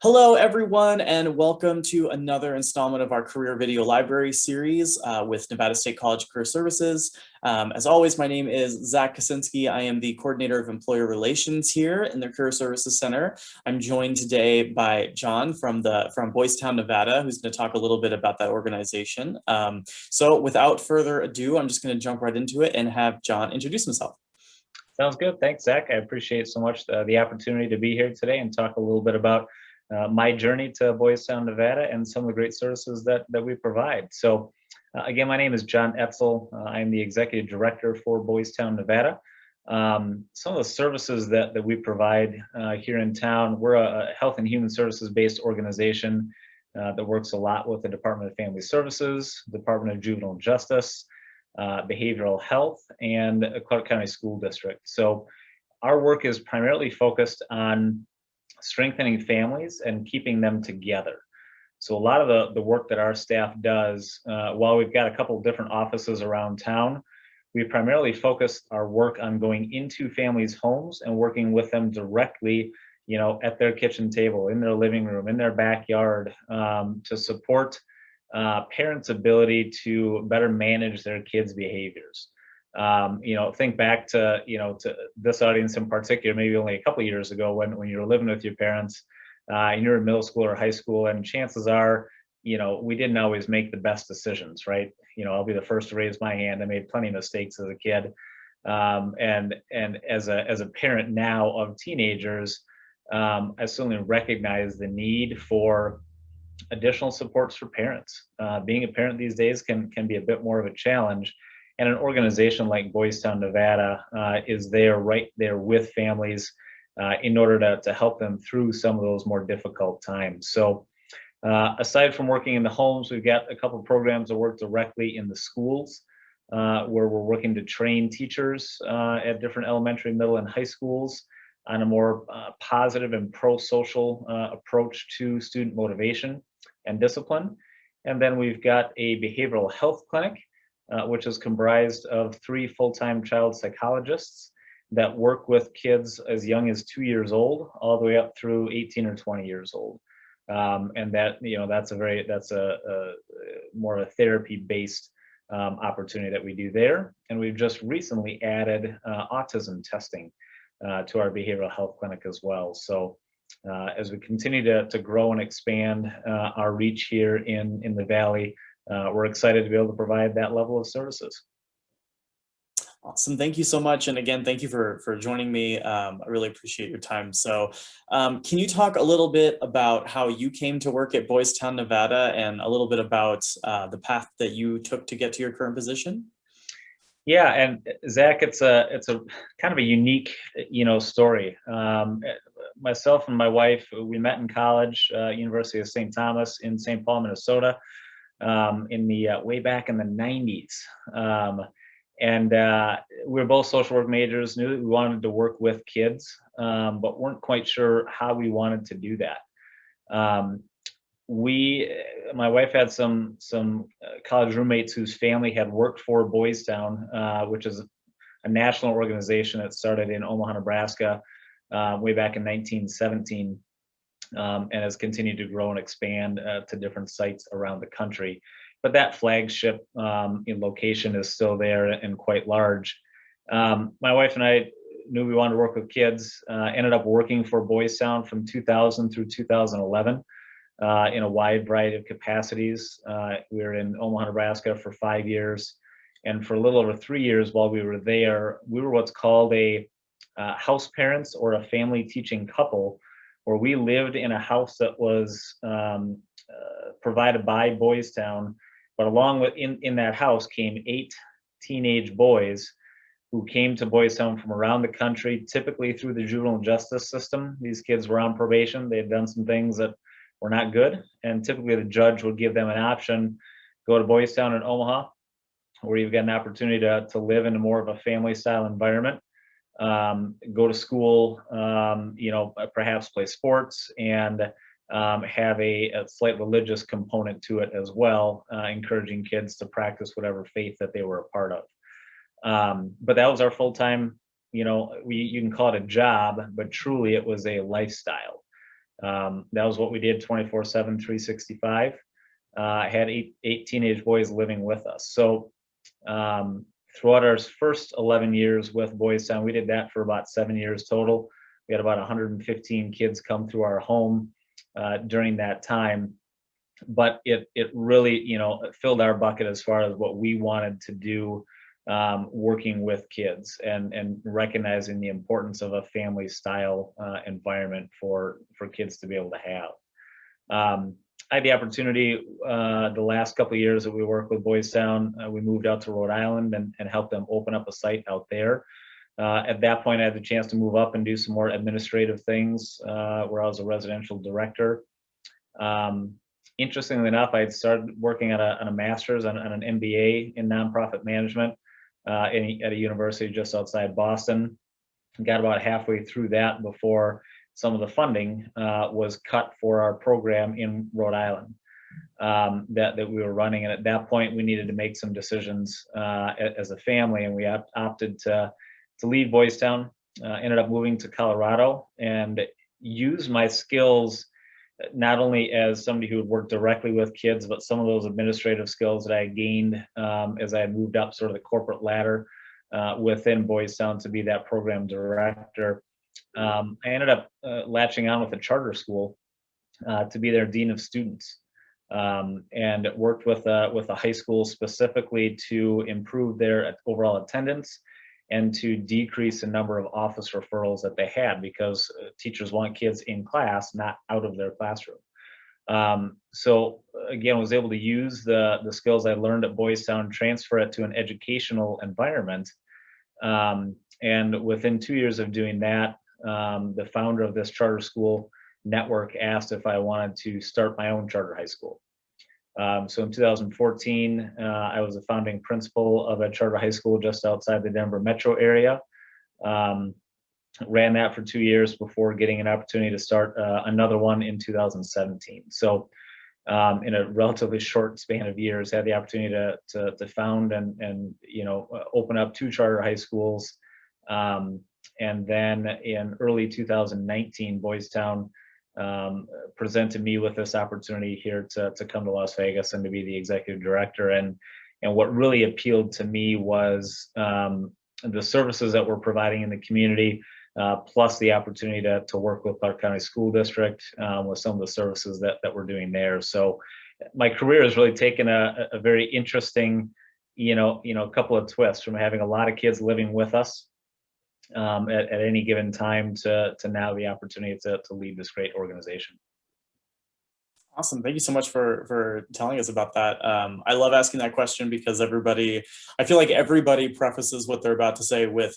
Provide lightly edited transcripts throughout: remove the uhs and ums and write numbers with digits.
Hello, everyone, and welcome to another installment of our Career Video Library series with Nevada State College Career Services. As always, my name is Zach Kaczynski. I am the Coordinator of Employer Relations here in the Career Services Center. I'm joined today by John from Boys Town, Nevada, who's going to talk a little bit about that organization. So without further ado, I'm just going to jump right into it and have John introduce himself. Sounds good. Thanks, Zach. I appreciate so much the opportunity to be here today and talk a little bit about my journey to Boys Town, Nevada, and some of the great services that we provide. So, again, my name is John Etzel. I'm the Executive Director for Boys Town, Nevada. Some of the services that we provide here in town, we're a health and human services based organization that works a lot with the Department of Family Services, Department of Juvenile Justice, behavioral health, and Clark County School District. So our work is primarily focused on strengthening families and keeping them together. So a lot of the work that our staff does, while we've got a couple of different offices around town, we primarily focus our work on going into families' homes and working with them directly, at their kitchen table, in their living room, in their backyard, to support parents' ability to better manage their kids' behaviors. Think back to this audience in particular, maybe only a couple of years ago when you were living with your parents, and you're in middle school or high school, and chances are, we didn't always make the best decisions, right? I'll be the first to raise my hand. I made plenty of mistakes as a kid, and as a parent now of teenagers, I certainly recognize the need for additional supports for parents. Being a parent these days can be a bit more of a challenge. And an organization like Boys Town, Nevada is there right there with families in order to help them through some of those more difficult times. So aside from working in the homes, we've got a couple of programs that work directly in the schools where we're working to train teachers at different elementary, middle, and high schools on a more positive and pro-social approach to student motivation and discipline. And then we've got a behavioral health clinic, which is comprised of 3 full-time child psychologists that work with kids as young as 2 years old, all the way up through 18 or 20 years old. And that's a more of a therapy-based opportunity that we do there. And we've just recently added autism testing to our behavioral health clinic as well. So as we continue to grow and expand our reach here in the Valley, we're excited to be able to provide that level of services. Awesome. Thank you so much. And again, thank you for joining me. I really appreciate your time. So can you talk a little bit about how you came to work at Boys Town, Nevada, and a little bit about the path that you took to get to your current position? Yeah, and Zach, it's a kind of a unique, story. Myself and my wife, we met in college, University of St. Thomas in St. Paul, Minnesota, in the way back in the 90s. And we were both social work majors, knew that we wanted to work with kids, but weren't quite sure how we wanted to do that. My wife had some college roommates whose family had worked for Boys Town, which is a national organization that started in Omaha, Nebraska, way back in 1917, and has continued to grow and expand to different sites around the country. But that flagship location is still there and quite large. My wife and I knew we wanted to work with kids, ended up working for Boys Town from 2000 through 2011. In a wide variety of capacities. We were in Omaha, Nebraska for 5 years. And for a little over 3 years while we were there, we were what's called a house parents or a family teaching couple, where we lived in a house that was provided by Boys Town. But along with in that house came 8 teenage boys who came to Boys Town from around the country, typically through the juvenile justice system. These kids were on probation. They had done some things that were not good, and typically the judge would give them an option: go to Boys Town in Omaha, where you've got an opportunity to live in a more of a family style environment, go to school, perhaps play sports, and have a slight religious component to it as well, encouraging kids to practice whatever faith that they were a part of. But that was our full-time, you can call it a job, but truly it was a lifestyle. That was what we did 24/7, 365. I had eight teenage boys living with us. So throughout our first 11 years with Boys Town, we did that for about 7 years total. We had about 115 kids come through our home during that time. But it really, it filled our bucket as far as what we wanted to do, working with kids and recognizing the importance of a family style environment for kids to be able to have. I had the opportunity the last couple of years that we worked with Boys Town, we moved out to Rhode Island and helped them open up a site out there. At that point, I had the chance to move up and do some more administrative things, where I was a residential director. Interestingly enough, I had started working on a master's on an MBA in nonprofit management at a university just outside Boston. Got about halfway through that before some of the funding was cut for our program in Rhode Island that we were running. And at that point, we needed to make some decisions as a family, and we opted to leave Boys Town. Ended up moving to Colorado and use my skills not only as somebody who would work directly with kids, but some of those administrative skills that I gained as I moved up sort of the corporate ladder within Boys Town to be that program director. I ended up latching on with a charter school to be their dean of students, and worked with a high school specifically to improve their overall attendance and to decrease the number of office referrals that they had, because teachers want kids in class, not out of their classroom. So again, was able to use the skills I learned at Boys Town, transfer it to an educational environment. And within 2 years of doing that, the founder of this charter school network asked if I wanted to start my own charter high school. So in 2014, I was a founding principal of a charter high school just outside the Denver metro area. Ran that for 2 years before getting an opportunity to start another one in 2017. So in a relatively short span of years, had the opportunity to found and open up 2 charter high schools. And then in early 2019, Boys Town presented me with this opportunity here to come to Las Vegas and to be the executive director. And what really appealed to me was the services that we're providing in the community, plus the opportunity to work with Clark County School District with some of the services that we're doing there. So my career has really taken a very interesting, couple of twists, from having a lot of kids living with us at any given time to now the opportunity to lead this great organization. Awesome. Thank you so much for telling us about that. I love asking that question because I feel like everybody prefaces what they're about to say with,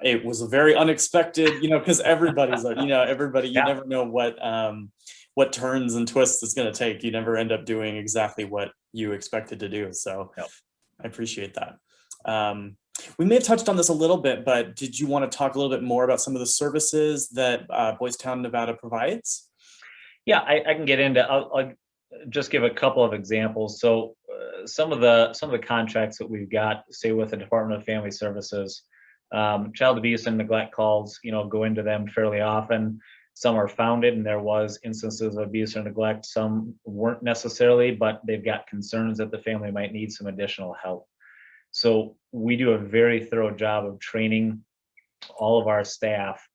it was a very unexpected, because everybody's like, everybody, you never know what turns and twists it's going to take. You never end up doing exactly what you expected to do. So I appreciate that. We may have touched on this a little bit, but did you want to talk a little bit more about some of the services that Boys Town, Nevada provides? Yeah, I can get into. I'll just give a couple of examples. So some of the contracts that we've got, say with the Department of Family Services, child abuse and neglect calls, go into them fairly often. Some are founded, and there was instances of abuse or neglect. Some weren't necessarily, but they've got concerns that the family might need some additional help. So we do a very thorough job of training all of our staff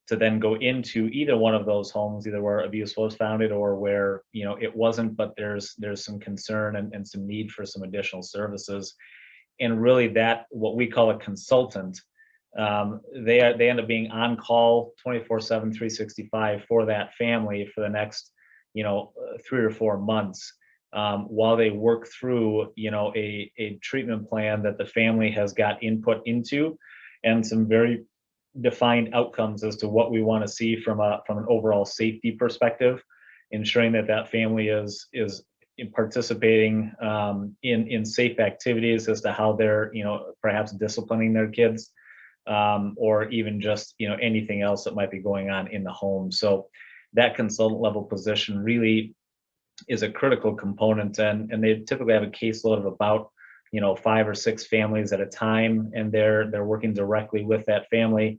to then go into either one of those homes, either where abuse was founded or where it wasn't, but there's some concern and some need for some additional services. And really, that what we call a consultant, they end up being on call 24/7, 365 for that family for the next 3 or 4 months, while they work through a treatment plan that the family has got input into, and some very defined outcomes as to what we want to see from an overall safety perspective, ensuring that family is participating in safe activities as to how they're perhaps disciplining their kids, or even just anything else that might be going on in the home. So that consultant level position really is a critical component, and they typically have a caseload of about 5 or 6 families at a time, and they're working directly with that family,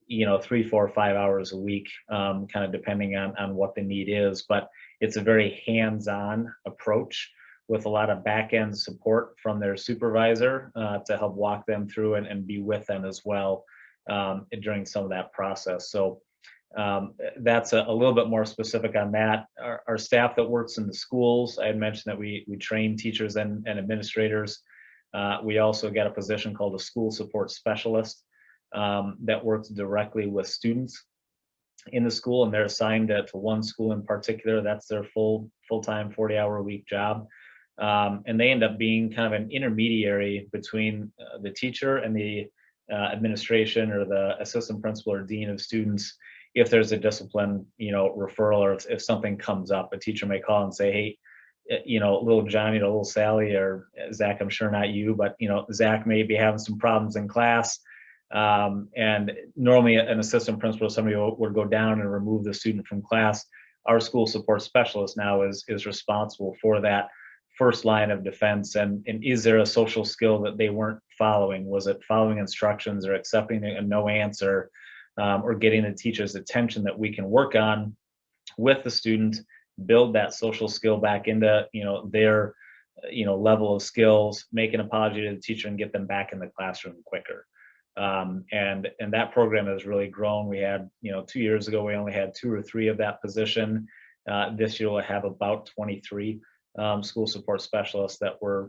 3, 4, 5 hours a week, kind of depending on what the need is. But it's a very hands-on approach with a lot of back-end support from their supervisor to help walk them through and be with them as well during some of that process. So that's a little bit more specific on that. Our staff that works in the schools, I had mentioned that we train teachers and administrators. We also got a position called a school support specialist that works directly with students in the school, and they're assigned to one school in particular. That's their full-time 40-hour-a-week job. And they end up being kind of an intermediary between the teacher and the administration or the assistant principal or dean of students. If there's a discipline, referral, or if something comes up, a teacher may call and say, hey, little Johnny or little Sally, or Zach, I'm sure not you, but Zach may be having some problems in class. And normally an assistant principal or somebody would go down and remove the student from class. Our school support specialist now is responsible for that first line of defense. And is there a social skill that they weren't following? Was it following instructions or accepting a no answer, or getting the teacher's attention that we can work on with the student, build that social skill back into their level of skills, make an apology to the teacher, and get them back in the classroom quicker. And that program has really grown. We had 2 years ago we only had 2 or 3 of that position. This year we'll have about 23 school support specialists that we're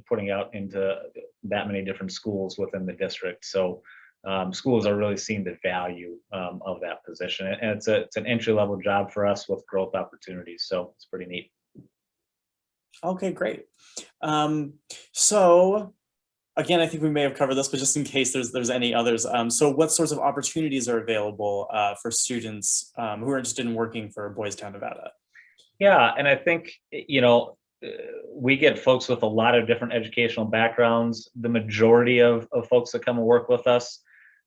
putting out into that many different schools within the district. So schools are really seeing the value of that position, and it's an entry-level job for us with growth opportunities. So it's pretty neat. Okay, great. So again, I think we may have covered this, but just in case there's any others. So what sorts of opportunities are available for students who are interested in working for Boys Town, Nevada? Yeah, and I think we get folks with a lot of different educational backgrounds. The majority of folks that come and work with us,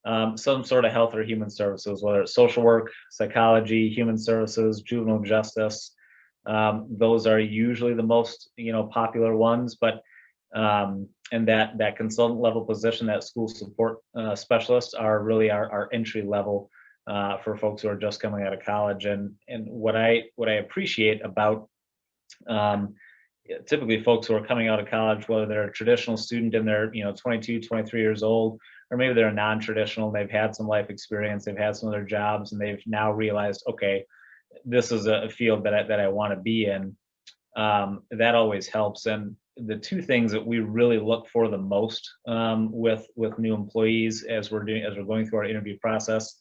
some sort of health or human services, whether it's social work, psychology, human services, juvenile justice. Those are usually the most popular ones, but and that consultant level position, that school support specialists, are really our entry level for folks who are just coming out of college. And what I appreciate about typically folks who are coming out of college, whether they're a traditional student and they're 22, 23 years old, or maybe they're a non-traditional, they've had some life experience, they've had some other jobs, and they've now realized, okay, this is a field that I want to be in. That always helps. And the 2 things that we really look for the most with new employees as we're going through our interview process: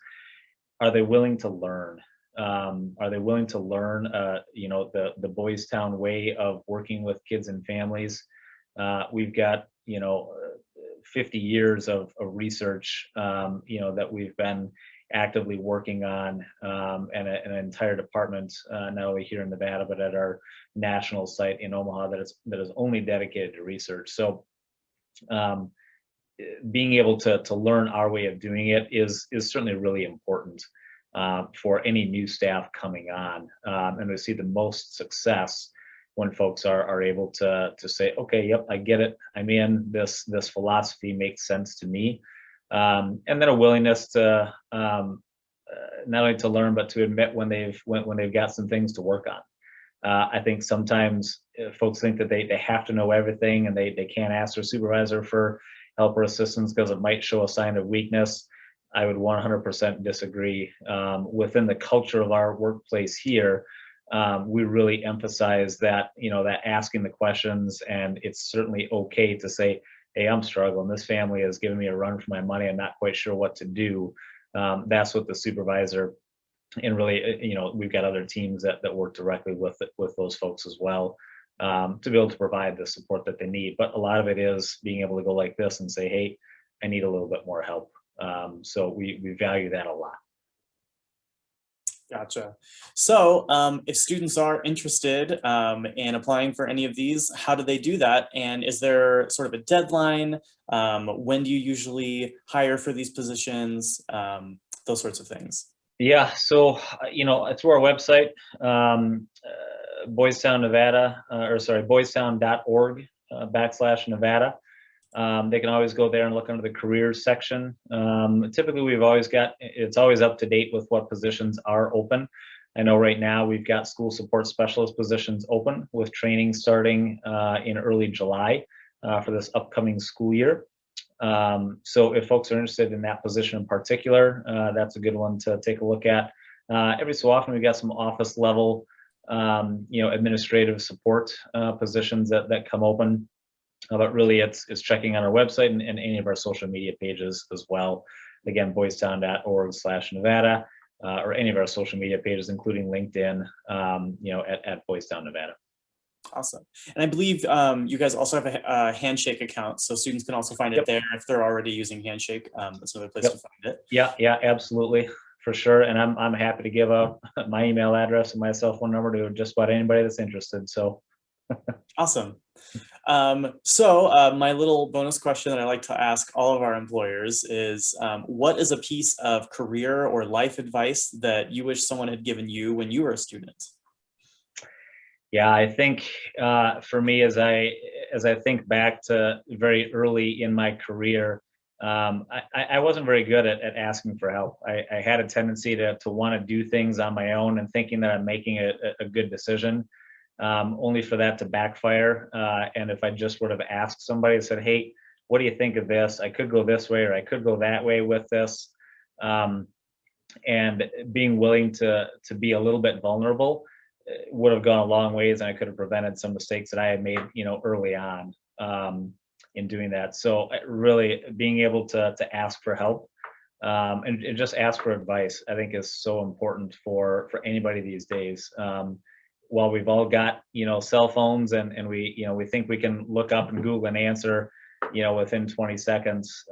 are they willing to learn? Are they willing to learn the Boys Town way of working with kids and families? We've got 50 years of research that we've been actively working on, and an entire department, not only here in Nevada, but at our national site in Omaha that is only dedicated to research. So being able to learn our way of doing it is certainly really important for any new staff coming on. And we see the most success when folks are able to say, okay, yep, I get it. I'm in. This philosophy makes sense to me. And then a willingness to not only to learn, but to admit when they've got some things to work on. I think sometimes folks think that they have to know everything, and they can't ask their supervisor for help or assistance because it might show a sign of weakness. I would 100% disagree. Within the culture of our workplace here, we really emphasize that that asking the questions, and it's certainly okay to say, hey, I'm struggling. This family has given me a run for my money. I'm not quite sure what to do. That's what the supervisor, and really, we've got other teams that work directly with those folks as well, to be able to provide the support that they need. But a lot of it is being able to go like this and say, hey, I need a little bit more help. So we value that a lot. Gotcha. So if students are interested in applying for any of these, how do they do that? And is there sort of a deadline? When do you usually hire for these positions? Those sorts of things. Yeah, so through our website, Boys Town, Nevada, boystown.org /Nevada. They can always go there and look under the careers section. Typically, it's always up to date with what positions are open. I know right now we've got school support specialist positions open with training starting in early July for this upcoming school year. So if folks are interested in that position in particular, that's a good one to take a look at. Every so often, we've got some office level, administrative support positions that come open. But really, it's checking on our website and any of our social media pages as well. Again, boystown.org/Nevada, or any of our social media pages, including LinkedIn, at Boys Town, Nevada. Awesome. And I believe you guys also have a Handshake account, so students can also find it there if they're already using Handshake. That's another place to find it. Yeah, absolutely, for sure. And I'm happy to give out my email address and my cell phone number to just about anybody that's interested. So awesome. So my little bonus question that I like to ask all of our employers is, what is a piece of career or life advice that you wish someone had given you when you were a student? Yeah, I think for me, as I think back to very early in my career, I wasn't very good at asking for help. I had a tendency to want to do things on my own and thinking that I'm making a good decision, only for that to backfire. And if I just would have asked somebody and said, "Hey, what do you think of this? I could go this way or I could go that way with this," and being willing to be a little bit vulnerable would have gone a long ways, and I could have prevented some mistakes that I had made, early on in doing that. So really being able to ask for help and just ask for advice, I think is so important for anybody these days. While we've all got, cell phones and we think we can look up and Google an answer, within 20 seconds,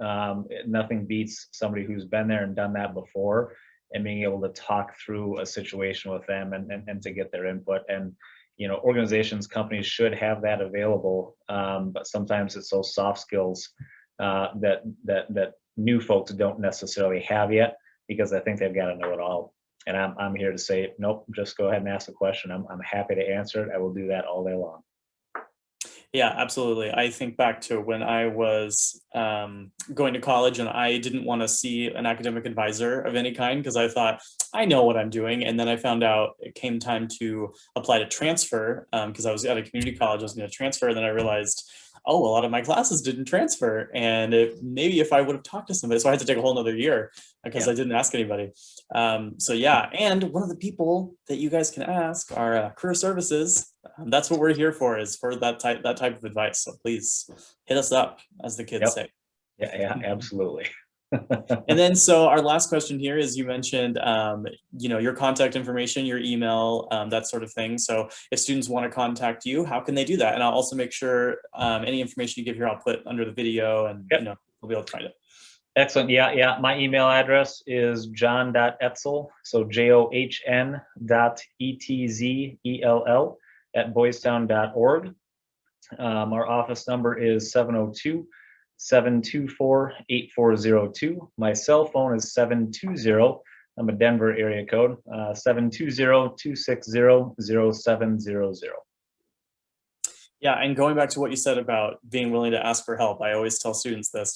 nothing beats somebody who's been there and done that before, and being able to talk through a situation with them and to get their input. And organizations, companies should have that available, but sometimes it's those soft skills that new folks don't necessarily have yet, because I think they've got to know it all. And I'm here to say, nope, just go ahead and ask a question. I'm happy to answer it. I will do that all day long. Yeah, absolutely. I think back to when I was going to college and I didn't want to see an academic advisor of any kind because I thought, I know what I'm doing. And then I found out it came time to apply to transfer because I was at a community college, I was going to transfer. And then I realized, oh, a lot of my classes didn't transfer. And maybe if I would have talked to somebody, so I had to take a whole nother year because I didn't ask anybody. So yeah, and one of the people that you guys can ask are career services. That's what we're here for, is for that type of advice. So please hit us up, as the kids say. Yeah, absolutely. And then, so our last question here is, you mentioned, your contact information, your email, that sort of thing. So if students want to contact you, how can they do that? And I'll also make sure any information you give here, I'll put under the video, and we'll be able to find it. Excellent. Yeah. My email address is john.etzel, so john.etzell @boystown.org. Our office number is 702-724-8402. My cell phone is 720, I'm a Denver area code, 720-260-0700. Yeah, and going back to what you said about being willing to ask for help, I always tell students this,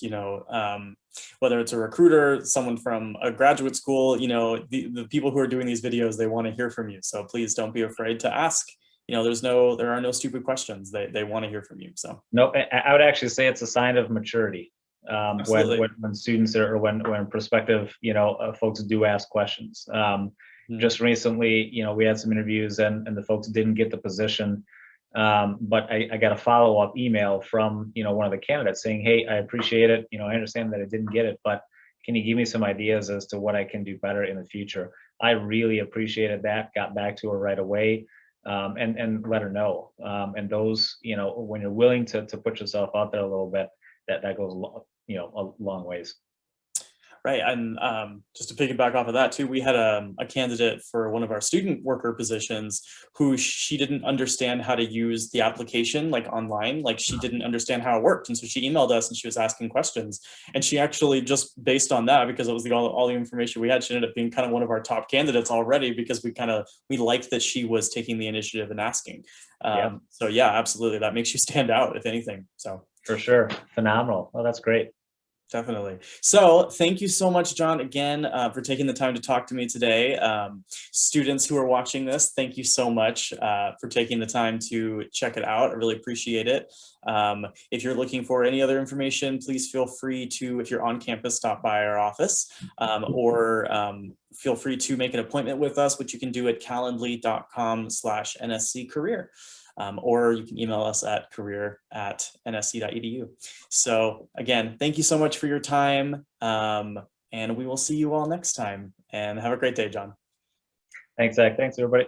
whether it's a recruiter, someone from a graduate school, the people who are doing these videos, they want to hear from you. So please don't be afraid to ask. There are no stupid questions. They want to hear from you. So no, I would actually say it's a sign of maturity when students when prospective folks do ask questions. Just recently, we had some interviews and the folks didn't get the position. But I got a follow-up email from one of the candidates saying, "Hey, I appreciate it. I understand that I didn't get it, but can you give me some ideas as to what I can do better in the future?" I really appreciated that. Got back to her right away, and let her know. And those, when you're willing to put yourself out there a little bit, that goes a long ways. Right, and just to piggyback off of that too, we had a candidate for one of our student worker positions who she didn't understand how to use the application like online, like she didn't understand how it worked, and so she emailed us and she was asking questions, and she actually, just based on that, because it was all the information we had, she ended up being kind of one of our top candidates already, because we liked that she was taking the initiative and asking. So yeah, absolutely, that makes you stand out if anything. So For sure. Phenomenal. Well, that's great. Definitely. So thank you so much, John, again, for taking the time to talk to me today. Students who are watching this, thank you so much for taking the time to check it out. I really appreciate it. If you're looking for any other information, please feel free to, if you're on campus, stop by our office, or feel free to make an appointment with us, which you can do at calendly.com/NSC Career. Or you can email us at career@nsc.edu. So again, thank you so much for your time, and we will see you all next time. And have a great day, John. Thanks, Zach. Thanks, everybody.